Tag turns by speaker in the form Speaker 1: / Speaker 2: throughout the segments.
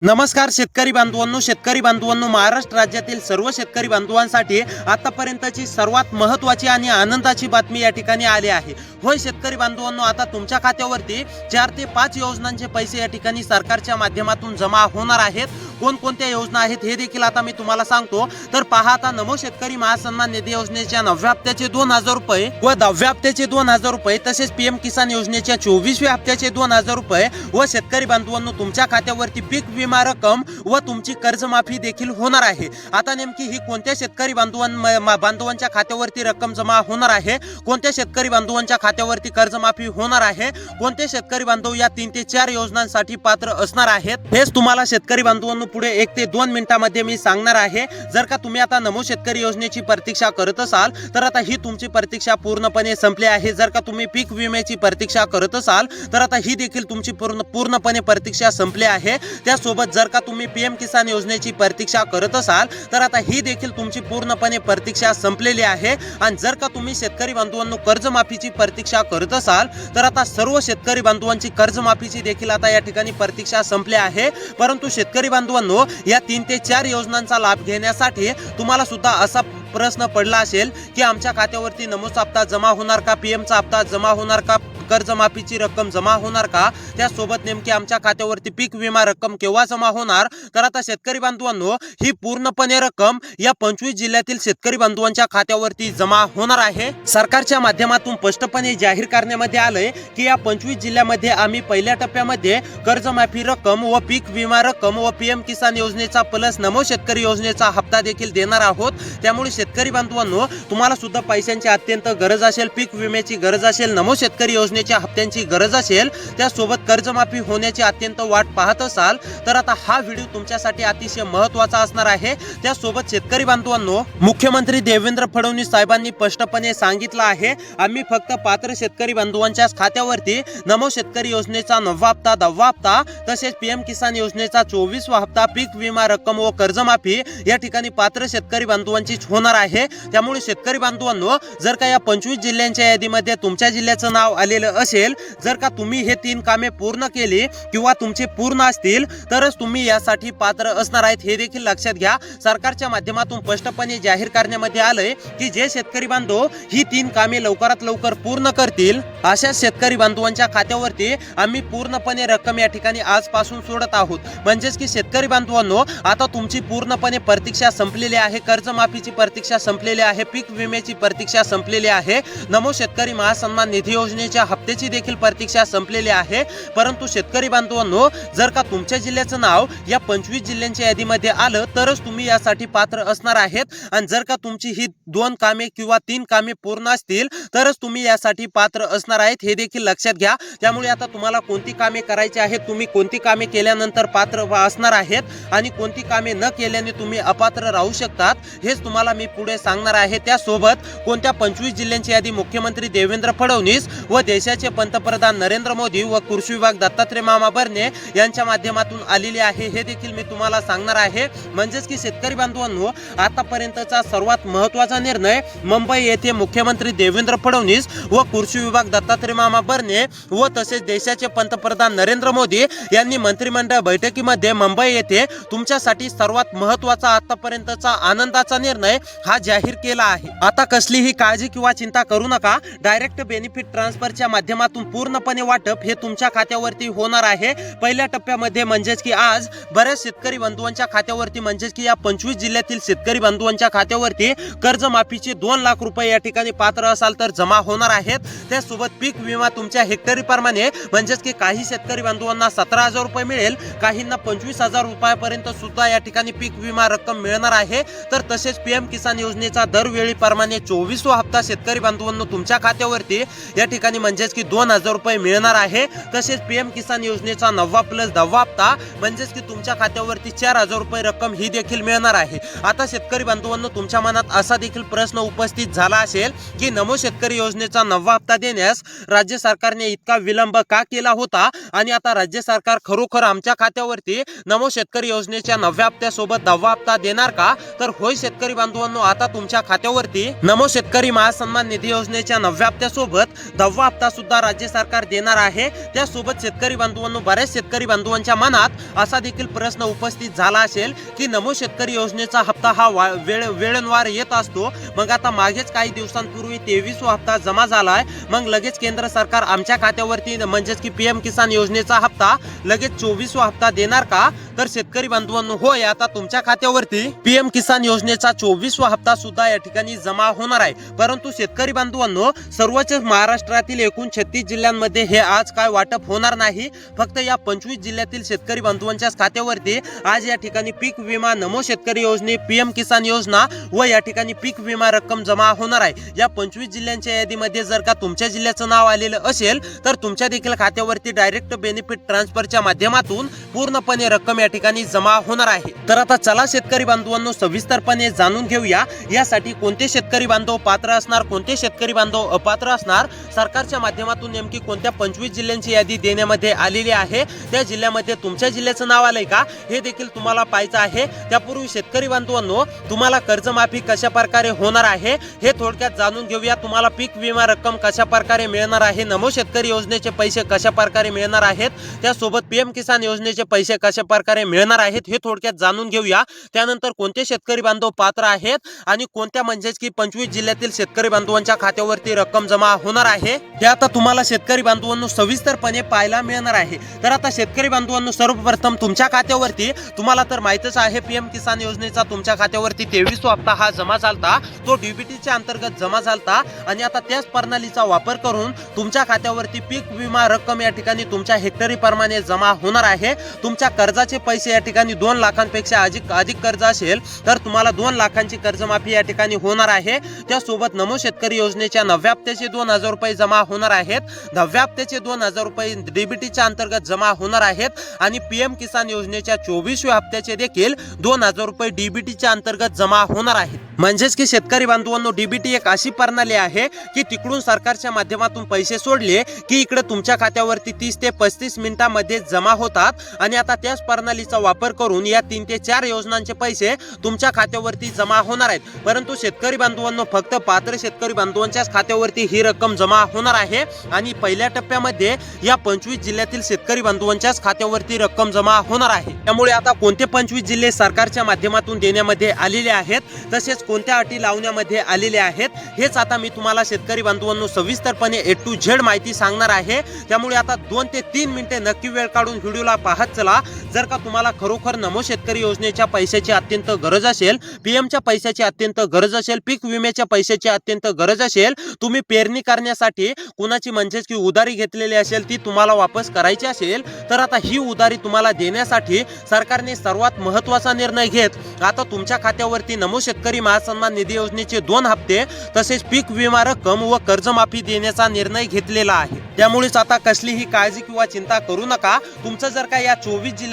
Speaker 1: नमस्कार शेतकरी बांधवांनो, महाराष्ट्र राज्यातील सर्व शेतकरी बांधवांसाठी आतापर्यंतची सर्वात महत्त्वाची आणि आनंदाची बातमी या ठिकाणी आली आहे। होय शेतकरी बांधवांनो, आता तुमच्या खात्यावरती 4 ते 5 योजनांचे पैसे या ठिकाणी सरकारच्या माध्यमातून जमा होणार आहेत। कोणकोणत्या योजना आहेत हे देखील आता मी तुम्हाला सांगतो। तर पहा, आता नमो शेतकरी महासन्मान निधी योजनेच्या 9व्या हप्त्याचे 2000 रुपये व 10व्या हप्त्याचे 2000 रुपये, तसेच पीएम किसान योजनेच्या 24व्या हप्त्याचे 2000 रुपये व शेतकरी बांधवांनो तुमच्या खात्यावरती पीक विमा रक्कम व तुमची कर्जमाफी देखील होणार आहे। आता नेमकी ही कोणत्या शेतकरी बांधवांच्या खात्यावरती रक्कम जमा होणार आहे, कोणत्या शेतकरी बांधवांच्या खात्यावरती कर्जमाफी होणार आहे, कोणते शेतकरी बांधव या 3 ते 4 योजनांसाठी पात्र असणार आहेत, हेच तुम्हाला शेतकरी बांधवांनो पुढे 1 ते 2 मिनिटांमध्ये मी सांगणार आहे। जर का तुम्ही आता नमो शेतकरी योजनेची प्रतीक्षा करत असाल तर आता ही तुमची प्रतीक्षा पूर्णपणे संपली आहे। जर का तुम्ही पीक विम्याची प्रतीक्षा करत असाल तर आता ही देखील तुमची पूर्णपणे प्रतीक्षा संपली आहे। त्यासोबत जर का तुम्ही पीएम किसान योजनेची प्रतीक्षा करत असाल तर आता ही देखील तुमची पूर्णपणे प्रतीक्षा संपलेली आहे। आणि जर का तुम्ही शेतकरी बांधवांनो कर्जमाफीची प्रतीक्षा करत असाल तर आता सर्व शेतकरी बांधवांची कर्जमाफीची देखील आता या ठिकाणी प्रतीक्षा संपली आहे। परंतु शेतकरी बांधवांनो, या 3 ते 4 योजनांचा लाभ घेण्यासाठी तुम्हाला सुद्धा असा प्रश्न पडला असेल की आमच्या खात्यावरती नमोचा हप्ता जमा होणार का, पीएमचा हप्ता जमा होणार का, कर्जमाफीची रक्कम जमा होणार का, त्यासोबत नेमकी आमच्या खात्यावरती पीक विमा रक्कम केव्हा जमा होणार। तर आता शेतकरी बांधवांनो, ही पूर्णपणे रक्कम या 25 जिल्ह्यातील शेतकरी बांधवांच्या खात्यावरती जमा होणार आहे। सरकारच्या माध्यमातून स्पष्टपणे जाहीर करण्यामध्ये आलंय की या 25 जिल्ह्यामध्ये आम्ही पहिल्या टप्प्यामध्ये कर्जमाफी रक्कम व पीक विमा रक्कम व पीएम किसान योजनेचा प्लस नमो शेतकरी योजनेचा हप्ता देखील देणार आहोत। त्यामुळे शेतकरी बांधवांनो, तुम्हाला सुद्धा पैशांची अत्यंत गरज असेल, पीक विम्याची गरज असेल, नमो शेतकरी योजनेच्या हप्त्यांची गरज असेल, त्यासोबत कर्जमाफी होण्याची अत्यंत वाट पाहत असाल तर आता हा व्हिडिओ तुमच्यासाठी अतिशय महत्त्वाचा असणार आहे। त्यासोबत शेतकरी बांधवांनो, मुख्यमंत्री देवेंद्र फडणवीस साहेबांनी स्पष्टपणे सांगितलं आहे, आम्ही फक्त पात्र शेतकरी बांधवांच्या खात्यावरती नमो शेतकरी योजनेचा 9वा हप्ता, 10वा हप्ता, तसेच पीएम किसान योजनेचा 24वा हप्ता, पीक विमा रक्कम व कर्जमाफी या ठिकाणी पात्र शेतकरी बांधवांचीच होणार आहे। त्यामुळे शेतकरी बांधवांनो, जर का या 25 जिल्ह्यांच्या यादीमध्ये तुमच्या जिल्ह्याचं नाव आलेलं असेल, जर का तुम्ही हे 3 कामे पूर्ण केली किंवा तुमचे पूर्ण असतील तरच तुम्ही यासाठी पात्र असणार आहेत, हे देखील लक्षात घ्या। सरकारच्या माध्यमातून स्पष्टपणे जाहीर करण्यामध्ये आलंय की जे शेतकरी बांधव ही 3 कामे लवकरात लवकर पूर्ण करतील अशा शेतकरी बांधवांच्या खात्यावरती आम्ही पूर्णपणे रक्कम या ठिकाणी आजपासून सोडत आहोत। म्हणजेच की शेतकरी बांधवांनो, आता तुमची पूर्णपणे प्रतीक्षा संपलेली आहे, कर्जमाफीची प्रतीक्षा संपलेली आहे, पीक विम्याची प्रतीक्षा संपलेली आहे, नमो शेतकरी महासन्मान निधी योजनेच्या हप्त्याची देखील प्रतीक्षा संपलेली आहे। परंतु शेतकरी बांधवांनो, जर का तुमच्या जिल्ह्याचं नाव या 25 जिल्ह्यांच्या यादीमध्ये आलं तरच तुम्ही यासाठी पात्र असणार आहेत। आणि जर का तुमची ही 2 कामे किंवा 3 कामे पूर्ण असतील तरच तुम्ही यासाठी पात्र असणार आहेत, हे देखील लक्षात घ्या। त्यामुळे आता तुम्हाला कोणती कामे करायची आहेत, तुम्ही कोणती कामे केल्यानंतर पात्र असणार आहेत आणि कोणती कामे न केल्याने तुम्ही अपात्र राहू शकतात, हेच तुम्हाला मी पुढे सांगणार आहे। त्यासोबत कोणत्या 25 जिल्ह्यांची यादी मुख्यमंत्री देवेंद्र फडणवीस व देशाचे पंतप्रधान नरेंद्र मोदी व कृषी विभाग दत्तात्रय मामा भरणे यांच्या माध्यमातून आलेली आहे, हे देखील मी तुम्हाला सांगणार आहे। म्हणजेच की शेतकरी बांधवांनो, आतापर्यंतचा सर्वात महत्त्वाचा निर्णय मुंबई येथे मुख्यमंत्री देवेंद्र फडणवीस व कृषी विभाग दत्तात्रय मामा भरणे व तसेच देशाचे पंतप्रधान नरेंद्र मोदी यांनी मंत्रिमंडळ बैठकीमध्ये मुंबई येथे तुमच्यासाठी सर्वात महत्त्वाचा आतापर्यंतचा आनंदाचा निर्णय हा जाहीर केला आहे। आता कसलीही काळजी किंवा चिंता करू नका, डायरेक्ट बेनिफिट ट्रान्सफरच्या माध्यमातून पूर्णपणे वाटप हे तुमच्या खात्यावरती होणार आहे। पहिल्या टप्प्यामध्ये म्हणजेच की आज बऱ्याच शेतकरी बांधवांच्या खात्यावरती, म्हणजेच की या 25 जिल्ह्यातील शेतकरी बांधवांच्या खात्यावरती कर्जमाफीचे 2 लाख रुपये या ठिकाणी पात्र असाल तर जमा होणार आहेत। त्यासोबत पीक विमा तुमच्या हेक्टरी प्रमाणे, म्हणजेच की काही शेतकरी बांधवांना 17,000 रुपये मिळेल, काहींना 25,000 रुपयापर्यंत सुद्धा या ठिकाणी पीक विमा रक्कम मिळणार आहे। तर तसेच पीएम किसान योजनेचा दरवेळी प्रमाणे 24वा हप्ता शेतकरी बांधवांनो तुमच्या खात्यावरती या ठिकाणी म्हणजेच की 2,000 रुपये मिळणार आहे। तसेच पीएम किसान योजनेचा 9वा प्लस 10वा हप्ता म्हणजेच की तुमच्या खात्यावरती 4,000 रुपये रक्कम ही देखील मिळणार आहे। आता शेतकरी बांधवांनो, तुमच्या मनात असा देखील प्रश्न उपस्थित झाला असेल की नमो शेतकरी योजनेचा 9वा हप्ता देण्यास राज्य सरकारने इतका विलंब का केला होता आणि आता राज्य सरकार खरोखर आमच्या खात्यावरती नमो शेतकरी योजनेच्या 9व्या हप्त्यासोबत 10वा हप्ता देणार का। तर होय शेतकरी बांधवांनो, आता तुमच्या खात्यावरती नमो शेतकरी महासन्मान निधी योजनेच्या 9व्या हप्त्यासोबत 10वा हप्ता सुद्धा राज्य सरकार देणार आहे। त्यासोबत शेतकरी बांधवांनो, बऱ्याच शेतकरी बांधवांच्या मनात असा देखील प्रश्न उपस्थित झाला असेल की नमो शेतकरी योजनेचा हप्ता हा वेळेवार येत असतो। मग आता मागेच काही दिवसांपूर्वी 23वा हप्ता जमा झालाय, मग लगेच केंद्र सरकार आमच्या खात्यावरती म्हणजेच की पीएम किसान योजनेचा हप्ता लगेच 24वा हप्ता देणार का? तर शेतकरी बांधवांनो, होय, आता तुमच्या खात्यावरती पीएम किसान योजनेचा 24वा हप्ता सुद्धा या ठिकाणी जमा होणार आहे। परंतु शेतकरी बांधवांनो, सर्वच महाराष्ट्रातील एकूण 36 जिल्ह्यांमध्ये हे आज काय वाटप होणार नाही। फक्त या 25 जिल्ह्यातील शेतकरी बांधवांच्या खात्यावरती आज या ठिकाणी पीक विमा, नमो शेतकरी योजने, पीएम किसान योजना व या ठिकाणी पीक विमा रक्कम जमा होणार आहे। या 25 जिल्ह्यांच्या यादीमध्ये जर का तुमच्या जिल्ह्याचं नाव आलेलं असेल तर तुमच्या देखील खात्यावरती डायरेक्ट बेनिफिट ट्रान्सफरच्या माध्यमातून पूर्णपणे रक्कम या ठिकाणी जमा होणार आहे। तर आता चला शेतकरी बांधवांनो, सविस्तरपणे जाणून घेऊया यासाठी कोणते शेतकरी बांधव पात्र असणार, कोणते शेतकरी बांधव अपात्र असणार, सरकारच्या माध्यमातून नेमकी कोणत्या 25 जिल्ह्यांची यादी देण्यामध्ये आलेली आहे, त्या जिल्ह्यामध्ये तुमच्या जिल्ह्याचं नाव आलंय का हे देखील तुम्हाला पाहायचं आहे। त्यापूर्वी शेतकरी बांधवांनो, तुम्हाला कर्जमाफी कशा प्रकारे होणार आहे हे थोडक्यात जाणून घेऊया। तुम्हाला पीक विमा रक्कम कशा प्रकारे मिळणार आहे, नमो शेतकरी योजनेचे पैसे कशा प्रकारे मिळणार आहेत, त्यासोबत पीएम किसान योजनेचे पैसे कशा प्रकारे मिळणार आहेत हे थोडक्यात जाणून घेऊया। त्यानंतर कोणते शेतकरी बांधव पात्र आहेत आणि कोणत्या म्हणजेच की 25 जिल्ह्यातील शेतकरी बांधवांच्या खात्यावरती रक्कम जमा होणार आहे हे आता तुम्हाला शेतकरी बांधवांनो सविस्तरपणे पाहायला मिळणार आहे। तर आता शेतकरी बांधवांनो, सर्वप्रथम तुमच्या खात्यावरती तुम्हाला तर माहितच आहे पीएम किसान योजनेचा तुमच्या खात्यावरती 23वा हप्ता हा जमा झालता, तो डीबीटीच्या अंतर्गत जमा झालता आणि आता त्याच प्रणालीचा वापर करून तुमच्या खात्यावरती पीक विमा रक्कम या ठिकाणी तुमच्या हेक्टरी प्रमाणे जमा होणार आहे। तुमच्या कर्जाचे पैसे या ठिकाणी 2 लाखांपेक्षा अधिक कर्ज असेल तर तुम्हाला 2 लाखांची कर्जमाफी या ठिकाणी होणार आहे। त्यासोबत नमो शेतकरी योजनेच्या 9व्या हप्त्याचे 2000 रुपये जमा होणार आहेत, 10व्या हप्त्याचे 2000 रुपये डीबीटीच्या अंतर्गत जमा होणार आहेत आणि पीएम किसान योजनेच्या 24व्या हप्त्याचे देखील 2000 रुपये डीबीटीच्या अंतर्गत जमा होणार आहेत। म्हणजेच की शेतकरी बांधवांनो, डीबीटी एक अशी प्रणाली आहे की तिकडून सरकारच्या माध्यमातून पैसे सोडले की इकडे तुमच्या खात्यावरती 30 ते 35 मिनिटांमध्ये जमा होतात आणि आता त्याच प्रणालीचा वापर करून या 3 ते 4 योजनांचे पैसे तुमच्या खात्यावरती जमा होणार आहेत। परंतु शेतकरी बांधवांनो, फक्त पात्र शेतकरी बांधवांच्याच खात्यावरती ही रक्कम जमा होणार आहे आणि पहिल्या टप्प्यामध्ये या 25 जिल्ह्यातील शेतकरी बांधवांच्याच खात्यावरती रक्कम जमा होणार आहे। त्यामुळे आता कोणते 25 जिल्हे सरकारच्या माध्यमातून देण्यामध्ये आलेले आहेत, तसेच कोणत्या अटी लावण्यामध्ये आलेले आहेत, हेच आता मी तुम्हाला शेतकरी बांधवांनो सविस्तरपणे A to Z माहिती सांगणार आहे। त्यामुळे आता 2 ते 3 मिनिटे नक्की वेळ काढून व्हिडिओला पाहत चला। जर का तुम्हाला खरोखर नमो शेतकरी योजनेच्या पैशाची अत्यंत गरज असेल, पीएमच्या पैशाची अत्यंत गरज असेल, पीक विम्याच्या पैशाची अत्यंत गरज असेल, तुम्ही पेरणी करण्यासाठी कुणाची म्हणजेच की उधारी घेतलेली असेल ती तुम्हाला वापस करायची असेल, तर आता ही उधारी तुम्हाला देण्यासाठी सरकारने सर्वात महत्त्वाचा निर्णय घेत आता तुमच्या खात्यावरती नमो शेतकरी महासन्मान निधी योजनेचे 2 हप्ते तसेच पीक विमा रक्कम व कर्जमाफी देण्याचा निर्णय घेतलेला आहे। त्यामुळेच आता कसलीही काळजी किंवा चिंता करू नका। तुमचं जर का या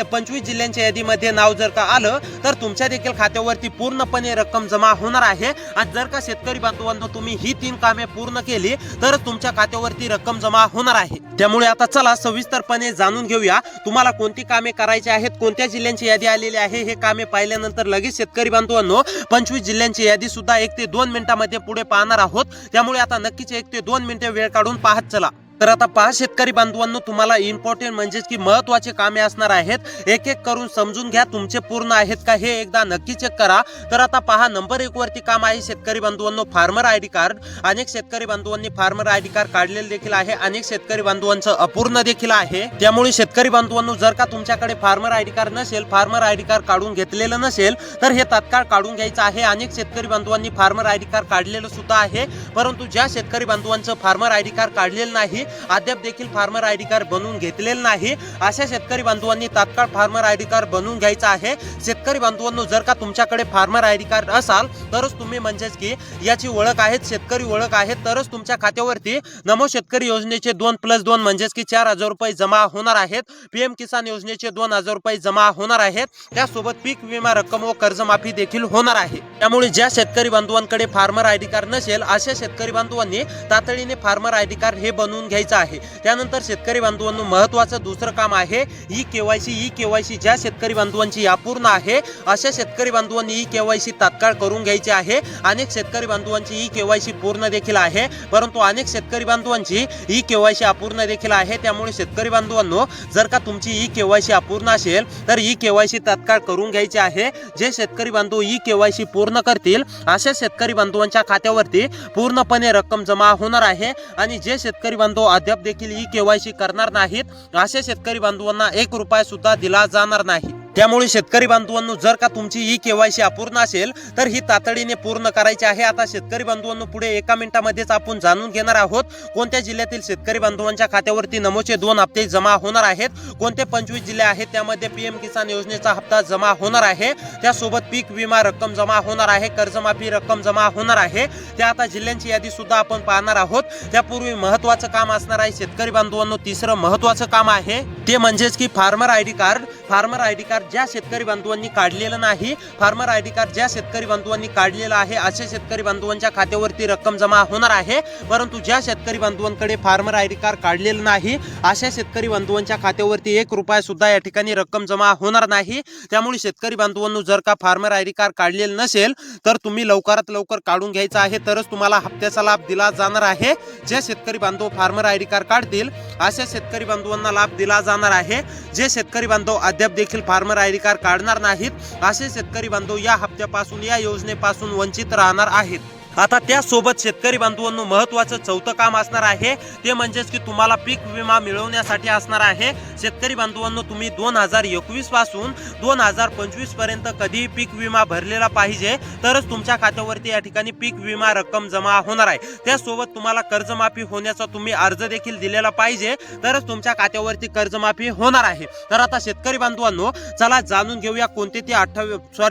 Speaker 1: 25 जिल्ह्यांच्या यादीमध्ये नाव जर का आलं तर तुमच्या देखील खात्यावरती पूर्णपणे रक्कम जमा होणार आहे आणि जर का शेतकरी बांधवांनो तुम्ही ही 3 कामे पूर्ण केली तर तुमच्या खात्यावरती रक्कम जमा होणार आहे। त्यामुळे आता चला सविस्तरपणे जाणून घेऊया तुम्हाला कोणती कामे करायची आहेत, कोणत्या जिल्ह्यांची यादी आलेली आहे। हे कामे पाहिल्यानंतर लगेच शेतकरी बांधवांनो 25 जिल्ह्यांची यादी सुद्धा 1 ते 2 मिनिटांमध्ये पुढे पाहणार आहोत। त्यामुळे आता नक्कीच 1 ते 2 मिनिटे वेळ काढून पाहत चला। तर आता पहा शेतकरी बांधवांनो, तुम्हाला इम्पॉर्टंट म्हणजेच की महत्त्वाचे कामे असणार आहेत। एक एक करून समजून घ्या तुमचे पूर्ण आहेत का हे एकदा नक्की चेक करा। तर आता पहा, नंबर 1 वरती काम आहे शेतकरी बांधवांनो फार्मर आयडी कार्ड। अनेक शेतकरी बांधवांनी फार्मर आयडी कार्ड काढलेले देखील आहे, अनेक शेतकरी बांधवांचं अपूर्ण देखील आहे। त्यामुळे शेतकरी बांधवांनो जर का तुमच्याकडे फार्मर आयडी कार्ड नसेल, फार्मर आयडी कार्ड काढून घेतलेलं नसेल तर हे तात्काळ काढून घ्यायचं आहे। अनेक शेतकरी बांधवांनी फार्मर आयडी कार्ड काढलेलं सुद्धा आहे, परंतु ज्या शेतकरी बांधवांचं फार्मर आयडी कार्ड काढलेलं नाही, अद्याप देखील फार्मर आयडी कार्ड बनवून घेतलेलं नाही, अशा शेतकरी बांधवांनी तात्काळ फार्मर आयडी कार्ड बनवून घ्यायचं आहे। शेतकरी बांधवांनो जर का तुमच्याकडे फार्मर आयडी कार्ड असाल तरच तुम्ही म्हणजेच की याची ओळख आहे, शेतकरी ओळख आहे, तरच तुमच्या खात्यावरती नमो शेतकरी योजनेचे 2+2 म्हणजेच की 4000 रुपये जमा होणार आहेत। पीएम किसान योजनेचे 2000 रुपये जमा होणार आहेत। त्यासोबत पीक विमा रक्कम व कर्जमाफी देखील होणार आहे। त्यामुळे ज्या शेतकरी बांधवांकडे फार्मर आयडी कार्ड नसेल अशा शेतकरी बांधवांनी तातडीने फार्मर आयडी कार्ड हे बनवून घ्यायचे घ्यायचा आहे। त्यानंतर शेतकरी बांधवांनो महत्त्वाचं दुसरं काम आहे ई केवायसी ज्या शेतकरी बांधवांची अपूर्ण आहे अशा शेतकरी बांधवांनी ई केवायसी तात्काळ करून घ्यायची आहे। अनेक शेतकरी बांधवांची ई केवायसी पूर्ण देखील आहे, परंतु अनेक शेतकरी बांधवांची ई केवायसी अपूर्ण देखील आहे। त्यामुळे शेतकरी बांधवांनो जर का तुमची ई केवायसी अपूर्ण असेल तर ई केवायसी तात्काळ करून घ्यायची आहे। जे शेतकरी बांधव ई केवायसी पूर्ण करतील अशा शेतकरी बांधवांच्या खात्यावरती पूर्णपणे रक्कम जमा होणार आहे आणि जे शेतकरी बांधव अद्याप देखील ई केवायसी करणार नाहीत अशा शेतकरी बांधवांना 1 रुपया सुद्धा दिला जाणार नाही। त्यामुळे शेतकरी बांधवांनो जर का तुमची ई केवायसी अपूर्ण असेल तर ही तातडीने पूर्ण करायची आहे। आता शेतकरी बांधवांनो पुढे 1 मिनिटामध्येच आपण जाणून घेणार आहोत कोणत्या जिल्ह्यातील शेतकरी बांधवांच्या खात्यावरती नमोचे 2 हप्ते जमा होणार आहेत, कोणते 25 जिल्हे आहेत त्यामध्ये पीएम किसान योजनेचा हप्ता जमा होणार आहे, त्यासोबत पीक विमा रक्कम जमा होणार आहे, कर्जमाफी रक्कम जमा होणार आहे। त्या आता जिल्ह्यांची यादी सुद्धा आपण पाहणार आहोत। त्यापूर्वी महत्त्वाचं काम असणार आहे शेतकरी बांधवांनो, तिसरं महत्त्वाचं काम आहे ते म्हणजेच की फार्मर आयडी कार्ड ज्या शेतकरी बांधवांनी काढलेलं नाही, फार्मर आयडी कार्ड ज्या शेतकरी बांधवांनी काढलेलं आहे अशा शेतकरी बांधवांच्या खात्यावरती रक्कम जमा होणार आहे। परंतु ज्या शेतकरी बांधवांकडे फार्मर आयडी कार्ड काढलेलं नाही अशा शेतकरी बांधवांच्या खात्यावरती 1 रुपया सुद्धा या ठिकाणी रक्कम जमा होणार नाही। त्यामुळे शेतकरी बांधवांनो जर का फार्मर आयडी कार्ड काढलेलं नसेल तर तुम्ही लवकरात लवकर काढून घ्यायचं आहे, तरच तुम्हाला हप्त्याचा लाभ दिला जाणार आहे। जे शेतकरी बांधव फार्मर आयडी कार्ड काढतील अशा शेतकरी बांधवांना लाभ दिला जाणार आहे। जे शेतकरी बांधव अद्याप देखील फार्मर आयडी कार्ड काढणार नाहीत असे शेतकरी बांधव या हप्त्यापासून या योजनेपासून वंचित राहणार आहेत। आता त्यासोबत शेतकरी बांधवांनो महत्त्वाचं चौथं काम असणार आहे ते म्हणजेच की तुम्हाला पीक विमा मिळवण्यासाठी असणार आहे। शेतकरी बांधवांनो तुम्ही 2021 पासून 2025 पर्यंत कधी पीक विमा भरलेला पाहिजे तरच तुमच्या खात्यावरती या ठिकाणी पीक विमा रक्कम जमा होणार आहे। त्यासोबत तुम्हाला कर्जमाफी होण्याचा तुम्ही अर्ज देखील दिलेला पाहिजे तरच तुमच्या खात्यावरती कर्जमाफी होणार आहे। तर आता शेतकरी बांधवांनो चला जाणून घेऊया कोणते ते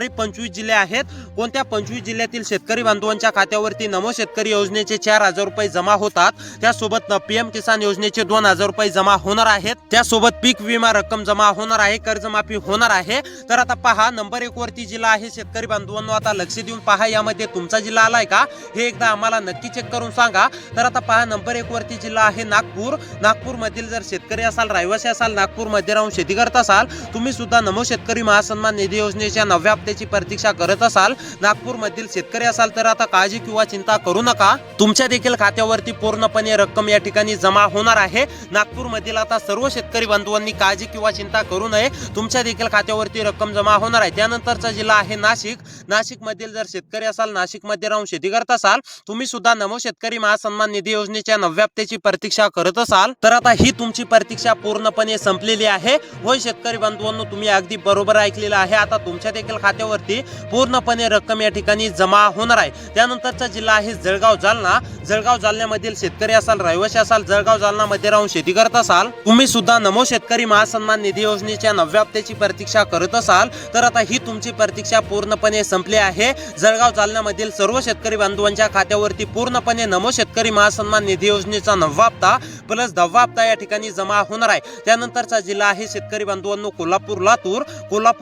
Speaker 1: 25 जिल्हे आहेत, कोणत्या 25 जिल्ह्यातील शेतकरी बांधवांच्या खात्यावरती नमो शेतकरी योजनेचे 4000 रुपये जमा होतात, त्यासोबत पीएम किसान योजनेचे 2000 रुपये जमा होणार आहेत, त्यासोबत पीक विमा रक्कम जमा होणार आहे, कर्जमाफी होणार आहे। तर आता पहा नंबर 1 वरती जिल्हा आहे शेतकरी बांधवांनो, आता लक्ष देऊन पहा यामध्ये तुमचा जिल्हा आलाय का हे एकदा आम्हाला नक्की चेक करून सांगा। तर आता पहा नंबर 1 वरती जिल्हा आहे नागपूर मधील जर शेतकरी असाल, रहिवासी असाल, नागपूर मध्ये राहून शेती करत असाल, तुम्ही सुद्धा नमो शेतकरी महासन्मान निधी योजनेच्या 9व्या हप्त्याची प्रतीक्षा करत असाल, नागपूर मधील शेतकरी असाल तर आता काळजी किंवा चिंता करू नका, तुमच्या देखील खात्यावरती पूर्णपणे रक्कम या ठिकाणी जमा होणार आहे। नागपूर मधील आता सर्व शेतकरी बांधवांनी काळजी किंवा चिंता करू नये, तुमच्या देखील खात्यावरती रक्कम जमा होणार आहे। त्यानंतरचा जिल्हा आहे नाशिक मधील जर शेतकरी असाल, नाशिक मध्ये राहून शेती करत असाल, तुम्ही सुद्धा नमो शेतकरी महासन्मान निधी योजनेच्या 9व्या हप्त्याची प्रतीक्षा करत असाल तर आता ही तुमची प्रतीक्षा पूर्णपणे संपलेली आहे। होय शेतकरी बांधवांनो तुम्ही अगदी बरोबर ऐकलेलं आहे, आता तुमच्या देखील खात्यावरती पूर्णपणे रक्कम या ठिकाणी जमा होणार आहे। त्यानंतरचा जिल्हा आहे जळगाव जालन्यामधील शेतकरी असाल, रहिवासी असाल, जळगाव जालना मध्ये राहून शेती करत असाल, तुम्ही सुद्धा नमो शेतकरी महासन्मान निधी योजनेच्या 9व्या हप्त्याची प्रतीक्षा करत असाल तर आता ही तुमची प्रतीक्षा पूर्णपणे संपली आहे। जळगाव जालन्यामधील सर्व शेतकरी बांधवांच्या खात्यावरती पूर्णपणे नमो शेतकरी महासन्मान निधी योजनेचा 9वा हप्ता प्लस 10वा हप्ता या ठिकाणी जमा होणार आहे। त्यानंतरचा जिल्हा आहे शेतकरी बांधवांनो कोल्हापूर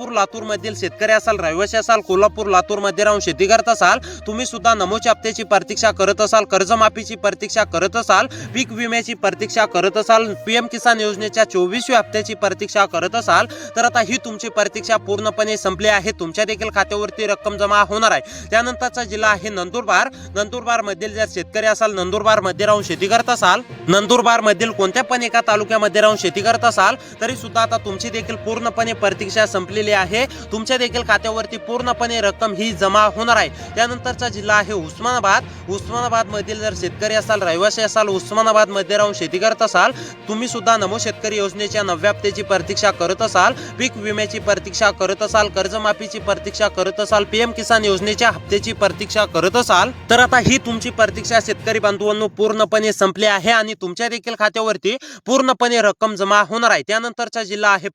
Speaker 1: लातूर मधील शेतकरी असाल, रहिवासी असाल, कोल्हापूर लातूर मध्ये राहून शेती करत असाल, तुम्ही सुद्धा नमोच्या हप्त्याची प्रतीक्षा करत असाल, कर्जमाफीची प्रतीक्षा करत असाल, पीक विम्याची प्रतीक्षा करत असाल, पीएम किसान योजनेच्या 24व्या हप्त्याची प्रतीक्षा करत असाल तर आता ही तुमची प्रतीक्षा पूर्णपणे संपली आहे, तुमच्या देखील खात्यावरती रक्कम जमा होणार आहे। त्यानंतरचा जिल्हा आहे नंदुरबार मधील जर शेतकरी असाल, नंदुरबार मध्ये राहून शेती करत असाल, नंदुरबार मधील कोणत्या पण एका तालुक्यामध्ये राहून शेती करत असाल तरी सुद्धा आता तुमची देखील पूर्णपणे प्रतीक्षा संपलेली आहे, तुमच्या देखील खात्यावरती पूर्णपणे रक्कम ही जमा होणार आहे। त्यानंतरचा जिल्हा आहे उस्मानाबाद मधील जर शेतकरी असाल, रहिवासी असाल, उस्मानाबाद मध्ये राहून शेती करत असाल, तुम्ही सुद्धा नमो शेतकरी योजनेच्या 9व्या हप्त्याची प्रतीक्षा करत असाल, पीक विम्याची प्रतीक्षा करत असाल, कर्जमाफीची प्रतीक्षा करत असाल, पीएम किसान योजनेच्या हप्त्याची प्रतीक्षा करत असाल तर आता ही तुमची प्रतीक्षा शेतकरी बांधवांनो पूर्णपणे संपली आहे आणि तुमच्या देखील खात्यावरती पूर्णपणे रक्कम जमा होणार आहे। त्यानंतरचा जिल्हा आहे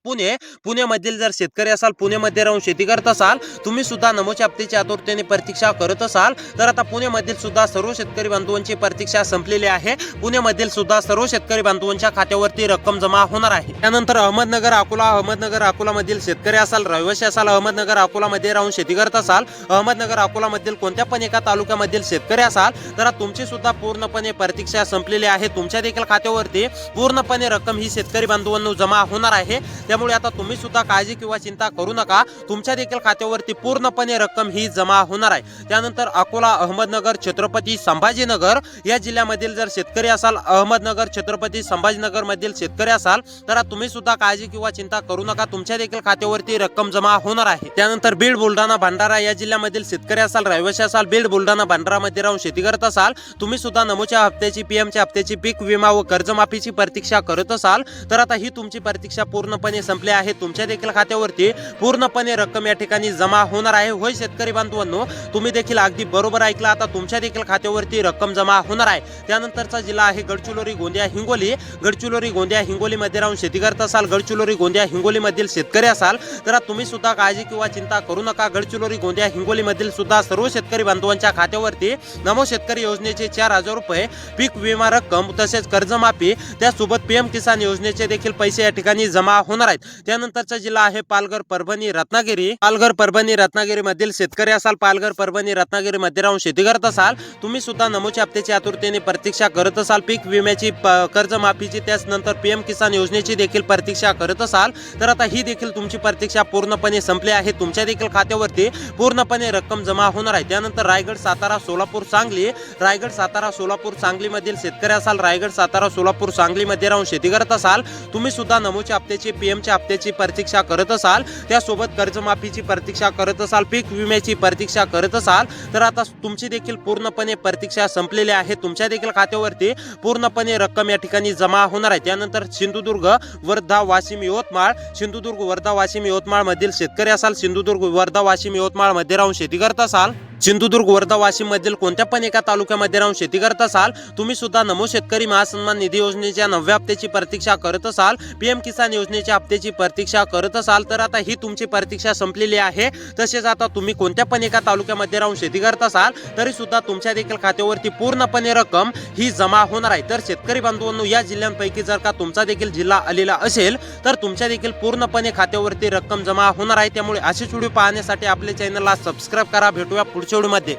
Speaker 1: पुणे मधील जर शेतकरी असाल, पुणे मध्ये राहून शेती करत असाल, तुम्ही सुद्धा नमोच्या हप्त्याची आतुरतेने प्रतीक्षा करत असाल तर आता आता पुण्यामधील सुद्धा सर्व शेतकरी बांधवांची प्रतीक्षा संपलेली आहे. पुण्यामधील सुद्धा सर्व शेतकरी बांधवांच्या खात्यावरती रक्कम जमा होणार आहे. त्यानंतर अहमदनगर अकोला मधील शेतकरी असाल, रहिवासी असाल, अहमदनगर अकोला मध्ये राहून शेती करत असाल, अहमदनगर अकोला मधील कोणत्या पण एका तालुक्यामधील शेतकरी असाल तर तुमची सुद्धा पूर्णपणे प्रतीक्षा संपलेली आहे. तुमच्या देखील खात्यावरती पूर्णपणे रक्कम ही शेतकरी बांधवांनो जमा होणार आहे. त्यामुळे आता तुम्ही सुद्धा काळजी किंवा चिंता करू नका. तुमच्या देखील खात्यावरती पूर्णपणे रक्कम ही जमा होणार आहे. त्यानंतर अकोला, अहमदनगर, छत्रपती संभाजीनगर या जिल्ह्यामधील जर शेतकरी असाल, अहमदनगर, छत्रपती संभाजीनगर मधील शेतकरी असाल तर तुम्ही सुद्धा काळजी किंवा चिंता करू नका. तुमच्या देखील खात्यावरती रक्कम जमा होणार आहे. त्यानंतर बीड, बुलढाणा, भंडारा या जिल्ह्यामधील शेतकरी असाल, रहिवासी असाल, बीड, बुलढाणा, भंडारा मध्ये राहून शेती करत असाल, तुम्ही सुद्धा नमोच्या हप्त्याची, पीएमच्या हप्त्याची, पीक विमा व कर्जमाफीची प्रतीक्षा करत असाल तर आता ही तुमची प्रतीक्षा पूर्णपणे संपली आहे. तुमच्या देखील खात्यावरती पूर्णपणे रक्कम या ठिकाणी जमा होणार आहे. होय शेतकरी बांधवांनो, तुम्ही देखील अगदी बरोबर ऐकला. आता तुमच्या देखील खात्यावरती रक्कम जमा होणार आहे. त्यानंतरचा जिल्हा आहे गडचिरोली, गोंदिया, हिंगोली. गडचिरोली, गोंदिया, हिंगोली मध्ये राहून शेती करत असाल, गडचिरोली, गोंदिया, हिंगोली मधील शेतकरी असाल तर तुम्ही सुद्धा काळजी किंवा चिंता करू नका. गडचिरोली, गोंदिया, हिंगोली मधील सुद्धा सर्व शेतकरी बांधवांच्या खात्यावरती नमो शेतकरी योजनेचे 4,000 रुपये, पीक विमा रक्कम तसेच कर्जमाफी, त्यासोबत पीएम किसान योजनेचे देखील पैसे या ठिकाणी जमा होणार आहेत. त्यानंतरचा जिल्हा आहे पालघर, परभणी, रत्नागिरी. पालघर, परभणी, रत्नागिरी मधील शेतकरी असाल, पालघर, परभणी, रत्नागिरी मध्ये राहून शेती करत असाल, तुम्ही सुद्धा नमोच्या हप्त्याची आतुरतेने प्रतीक्षा करत असाल, पीक विम्याची, कर्जमाफीची, त्यानंतर पीएम किसान योजनेची देखील प्रतीक्षा करत असाल तर आता ही देखील तुमची प्रतीक्षा पूर्णपणे संपली आहे. तुमच्या देखील खात्यावरती पूर्णपणे रक्कम जमा होणार आहे. त्यानंतर रायगड, सातारा, सोलापूर, सांगली. रायगड, सातारा, सोलापूर, सांगली मधील शेतकरी असाल, रायगड, सातारा, सोलापूर, सांगली मध्ये राहून शेती करत असाल, तुम्ही सुद्धा नमोच्या हप्त्याची, पीएमच्या हप्त्याची प्रतीक्षा करत असाल, त्यासोबत कर्जमाफीची प्रतीक्षा करत असाल, पीक विम्याची प्रतीक्षा करत असाल तर आता तुमची देखील पूर्णपणे प्रतीक्षा संपलेली आहे. तुमच्या देखील खात्यावरती पूर्णपणे रक्कम या ठिकाणी जमा होणार आहे. त्यानंतर सिंधुदुर्ग, वर्धा, वाशिम, यवतमाळ. सिंधुदुर्ग, वर्धा, वाशिम, यवतमाळ मधील शेतकरी असाल, सिंधुदुर्ग, वर्धा, वाशिम, यवतमाळ मध्ये राहून शेती करत असाल, सिंधुदुर्ग, वर्धा, वाशिम मधील कोणत्या पण एका तालुक्यामध्ये राहून शेती करत असाल, तुम्ही सुद्धा नमो शेतकरी महासन्मान निधी योजनेच्या 9व्या हप्त्याची प्रतीक्षा करत असाल, पीएम किसान योजनेच्या हप्त्याची प्रतीक्षा करत असाल तर आता ही तुमची प्रतीक्षा संपलेली आहे. तसेच आता तुम्ही कोणत्या पण एका तालुक्यामध्ये राहून शेती करत असाल तरी सुद्धा तुमच्या देखील खात्यावरती पूर्णपणे रक्कम ही जमा होणार आहे. तर शेतकरी बांधवांनो, या जिल्ह्यांपैकी जर का तुमचा देखील जिल्हा आलेला असेल तर तुमच्या देखील पूर्णपणे खात्यावरती रक्कम जमा होणार आहे. त्यामुळे अशी व्हिडिओ पाहण्यासाठी आपल्या चॅनलला सबस्क्राईब करा. भेटूया पुढच्या व्हिडिओमध्ये.